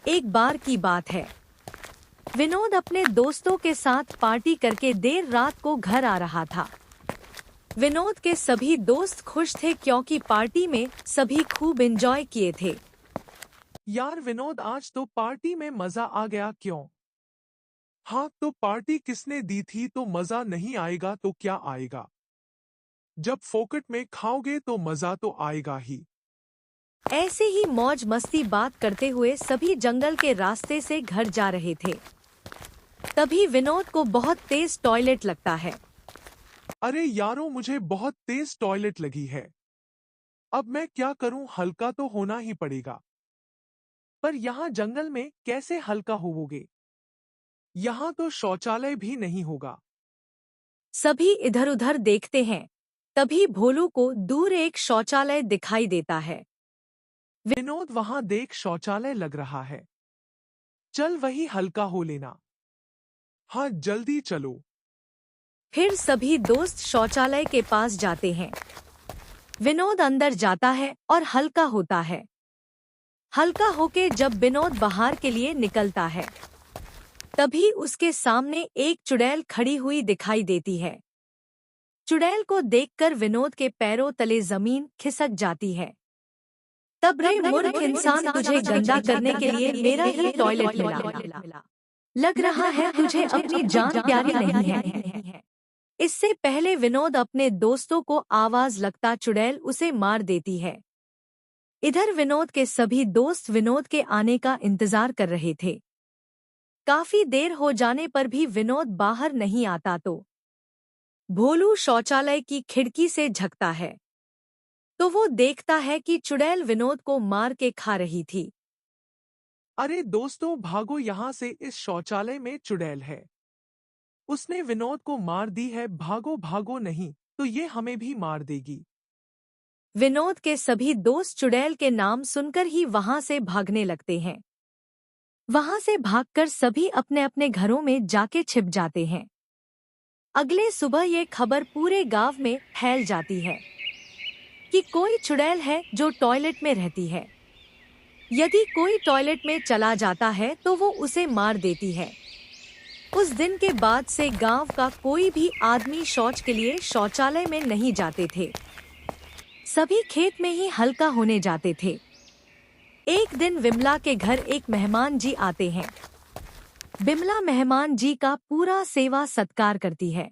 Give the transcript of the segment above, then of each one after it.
एक बार की बात है। विनोद अपने दोस्तों के साथ पार्टी करके देर रात को घर आ रहा था। विनोद के सभी दोस्त खुश थे क्योंकि पार्टी में सभी खूब एंजॉय किए थे। यार विनोद, आज तो पार्टी में मजा आ गया क्यों? हाँ, तो पार्टी किसने दी थी तो मजा नहीं आएगा तो क्या आएगा? जब फोकट में खाओगे तो मजा तो आएगा ही। ऐसे ही मौज मस्ती बात करते हुए सभी जंगल के रास्ते से घर जा रहे थे। तभी विनोद को बहुत तेज टॉयलेट लगता है। अरे यारों, मुझे बहुत तेज टॉयलेट लगी है। अब मैं क्या करूं? हल्का तो होना ही पड़ेगा। पर यहाँ जंगल में कैसे हल्का होवोगे? यहाँ तो शौचालय भी नहीं होगा। सभी इधर उधर देखते हैं। तभी भोलू को दूर एक शौचालय दिखाई देता है। विनोद, वहां देख, शौचालय लग रहा है। चल वही हल्का हो लेना। हाँ, जल्दी चलो। फिर सभी दोस्त शौचालय के पास जाते हैं। विनोद अंदर जाता है और हल्का होता है। हल्का होके जब विनोद बाहर के लिए निकलता है, तभी उसके सामने एक चुड़ैल खड़ी हुई दिखाई देती है। चुड़ैल को देखकर विनोद के पैरों तले जमीन खिसक जाती है। तब रे मूर्ख इंसान, तुझे गंदा करने के लिए मेरा ही टॉयलेट मिला। लग रहा है तुझे अपनी जान प्यारी नहीं है। इससे पहले विनोद अपने दोस्तों को आवाज लगता चुड़ैल उसे मार देती है। इधर विनोद के सभी दोस्त विनोद के आने का इंतजार कर रहे थे। काफी देर हो जाने पर भी विनोद बाहर नहीं आता तो भोलू शौचालय की खिड़की से झंकता है, तो वो देखता है कि चुड़ैल विनोद को मार के खा रही थी। अरे दोस्तों, भागो यहाँ से, इस शौचालय में चुड़ैल है। उसने विनोद को मार दी है। भागो भागो, नहीं तो ये हमें भी मार देगी। विनोद के सभी दोस्त चुड़ैल के नाम सुनकर ही वहां से भागने लगते हैं। वहां से भागकर सभी अपने अपने घरों में जाके छिप जाते हैं। अगले सुबह ये खबर पूरे गांव में फैल जाती है कि कोई चुड़ैल है जो टॉयलेट में रहती है। यदि कोई टॉयलेट में चला जाता है तो वो उसे मार देती है। उस दिन के बाद से गांव का कोई भी आदमी शौच के लिए शौचालय में नहीं जाते थे। सभी खेत में ही हल्का होने जाते थे। एक दिन विमला के घर एक मेहमान जी आते हैं। विमला मेहमान जी का पूरा सेवा सत्कार करती है,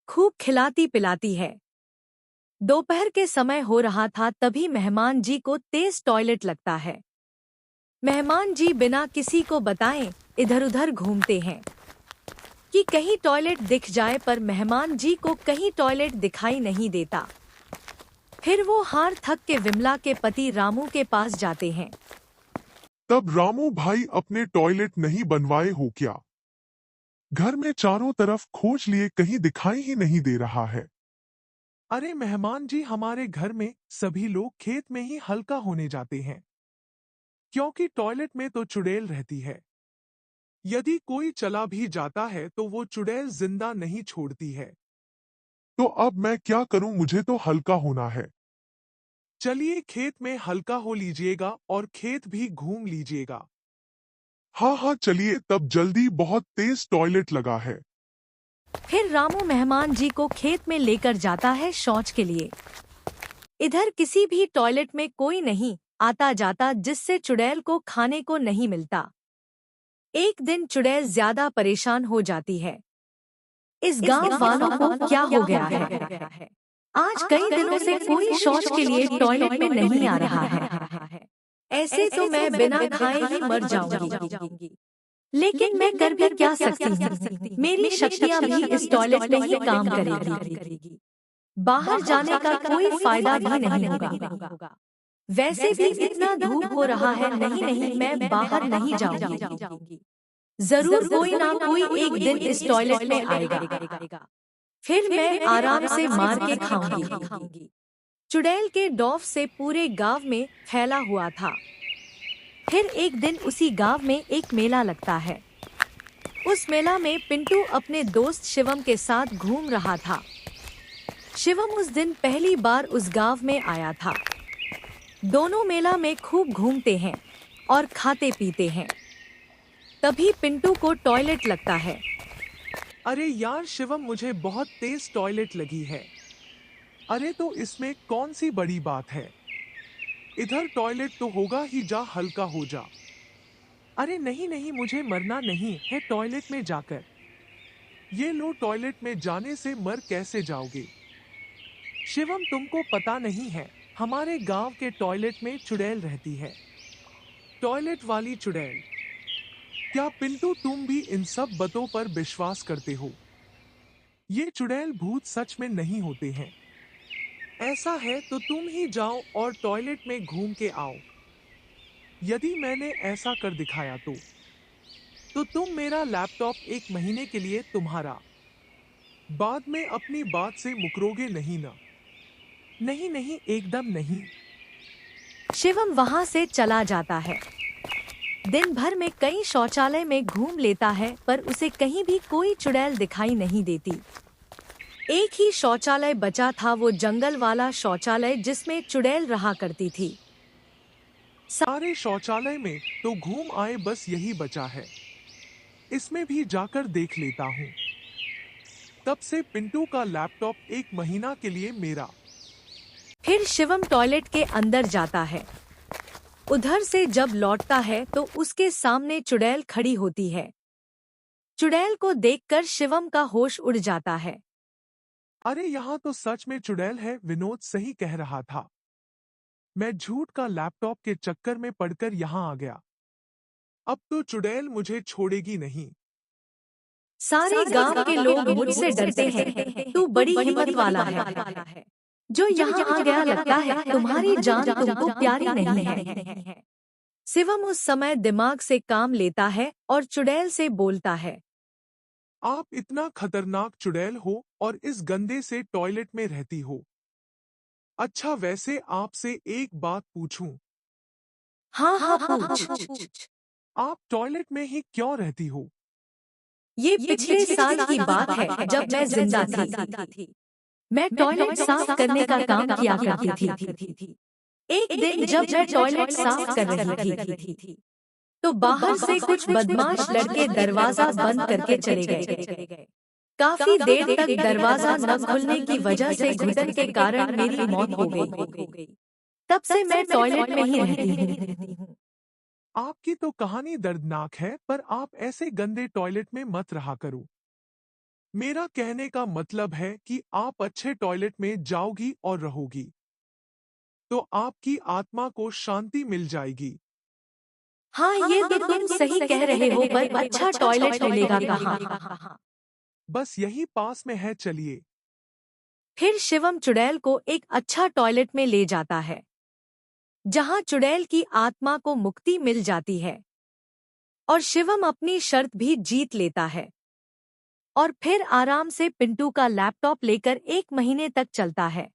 खूब खिलाती पिलाती है। दोपहर के समय हो रहा था, तभी मेहमान जी को तेज टॉयलेट लगता है। मेहमान जी बिना किसी को बताएं इधर उधर घूमते हैं कि कहीं टॉयलेट दिख जाए, पर मेहमान जी को कहीं टॉयलेट दिखाई नहीं देता। फिर वो हार थक के विमला के पति रामू के पास जाते हैं। तब रामू भाई, अपने टॉयलेट नहीं बनवाए हो क्या? घर में चारों तरफ खोज लिए, कहीं दिखाई ही नहीं दे रहा है। अरे मेहमान जी, हमारे घर में सभी लोग खेत में ही हल्का होने जाते हैं, क्योंकि टॉयलेट में तो चुड़ैल रहती है। यदि कोई चला भी जाता है तो वो चुड़ैल जिंदा नहीं छोड़ती है। तो अब मैं क्या करूं? मुझे तो हल्का होना है। चलिए खेत में हल्का हो लीजिएगा और खेत भी घूम लीजिएगा। हाँ हाँ चलिए, तब जल्दी, बहुत तेज टॉयलेट लगा है। फिर रामू मेहमान जी को खेत में लेकर जाता है शौच के लिए। इधर किसी भी टॉयलेट में कोई नहीं आता जाता, जिससे चुड़ैल को खाने को नहीं मिलता। एक दिन चुड़ैल ज्यादा परेशान हो जाती है। इस गांव वालों को क्या हो गया है? आज कई दिनों से कोई शौच के लिए टॉयलेट में नहीं आ रहा है। ऐसे तो मैं बिना खाए ही मर जाऊंगी। लेकिन मैं कर भी क्या सकती हूँ? मेरी शक्तियाँ भी इस टॉयलेट में ही काम करेगी। बाहर जाने का कोई फायदा भी नहीं होगा। वैसे भी इतना धूप हो रहा है, नहीं मैं बाहर नहीं जाऊंगी। जरूर कोई ना कोई एक दिन इस टॉयलेट में आएगा, फिर मैं आराम से मार के खाऊंगी। चुड़ैल के डॉफ से पूरे गांव में फैला हुआ था। फिर एक दिन उसी गांव में एक मेला लगता है। उस मेला में पिंटू अपने दोस्त शिवम के साथ घूम रहा था। शिवम उस दिन पहली बार उस गांव में आया था। दोनों मेला में खूब घूमते हैं और खाते पीते हैं। तभी पिंटू को टॉयलेट लगता है। अरे यार शिवम, मुझे बहुत तेज टॉयलेट लगी है। अरे तो इसमें कौन सी बड़ी बात है, इधर टॉयलेट तो होगा ही, जा हल्का हो जा। अरे नहीं नहीं, मुझे मरना नहीं है टॉयलेट में जाकर। ये लो, टॉयलेट में जाने से मर कैसे जाओगे। शिवम, तुमको पता नहीं है, हमारे गांव के टॉयलेट में चुड़ैल रहती है। टॉयलेट वाली चुड़ैल। क्या पिंटू तुम भी इन सब बातों पर विश्वास करते हो? ये चुड़ैल भूत सच में नहीं होते हैं। ऐसा है तो तुम ही जाओ और टॉयलेट में घूम के आओ। यदि मैंने ऐसा कर दिखाया तो तुम मेरा लैपटॉप 1 महीने के लिए तुम्हारा। बाद में अपनी बात से मुकरोगे नहीं ना? नहीं नहीं, एकदम नहीं। शिवम वहां से चला जाता है। दिन भर में कई शौचालय में घूम लेता है पर उसे कहीं भी कोई चुड़ैल दिखाई नहीं देती। एक ही शौचालय बचा था, वो जंगल वाला शौचालय जिसमें चुड़ैल रहा करती थी। सारे शौचालय में तो घूम आए, बस यही बचा है। इसमें भी जाकर देख लेता हूँ। तब से पिंटू का लैपटॉप 1 महीना के लिए मेरा। फिर शिवम टॉयलेट के अंदर जाता है। उधर से जब लौटता है तो उसके सामने चुड़ैल खड़ी होती है। चुड़ैल को देखकर शिवम का होश उड़ जाता है। अरे यहाँ तो सच में चुड़ैल है, विनोद सही कह रहा था। मैं झूठ का लैपटॉप के चक्कर में पड़कर यहाँ आ गया। अब तो चुड़ैल मुझे छोड़ेगी नहीं। सारे गांव के लोग मुझसे डरते हैं, तू बड़ी हिम्मत वाला है। जो यहाँ आ गया, लगता है तुम्हारी जान तुमको प्यारी नहीं है। शिवम उस समय दिमाग से काम लेता है और चुड़ैल से बोलता है। आप इतना खतरनाक चुड़ैल हो और इस गंदे से टॉयलेट में रहती हो। अच्छा, वैसे आपसे एक बात पूछूं? हाँ हाँ पूछ। आप टॉयलेट में ही क्यों रहती हो? ये पिछले साल की बात है, जब मैं जिंदा थी। मैं टॉयलेट साफ करने का काम किया करती थी। एक दिन जब मैं टॉयलेट साफ कर रही थी तो बाहर से कुछ बदमाश लड़के दरवाजा बंद करके चले गए। काफी देर तक दरवाजा न खुलने की वजह से घुटन के कारण मेरी मौत हो गई। तब से मैं टॉयलेट में ही रहती हूँ। आपकी तो कहानी दर्दनाक है, पर आप ऐसे गंदे टॉयलेट में मत रहा करो। मेरा कहने का मतलब है कि आप अच्छे टॉयलेट में जाओगी और रहोगी तो आपकी आत्मा को शांति मिल जाएगी। हाँ, ये तो तुम सही कह रहे हो, पर अच्छा टॉयलेट मिलेगा कहाँ? बस यही पास में है, चलिए। फिर शिवम चुड़ैल को एक अच्छा टॉयलेट में ले जाता है, जहां चुड़ैल की आत्मा को मुक्ति मिल जाती है और शिवम अपनी शर्त भी जीत लेता है और फिर आराम से पिंटू का लैपटॉप लेकर 1 महीने तक चलता है।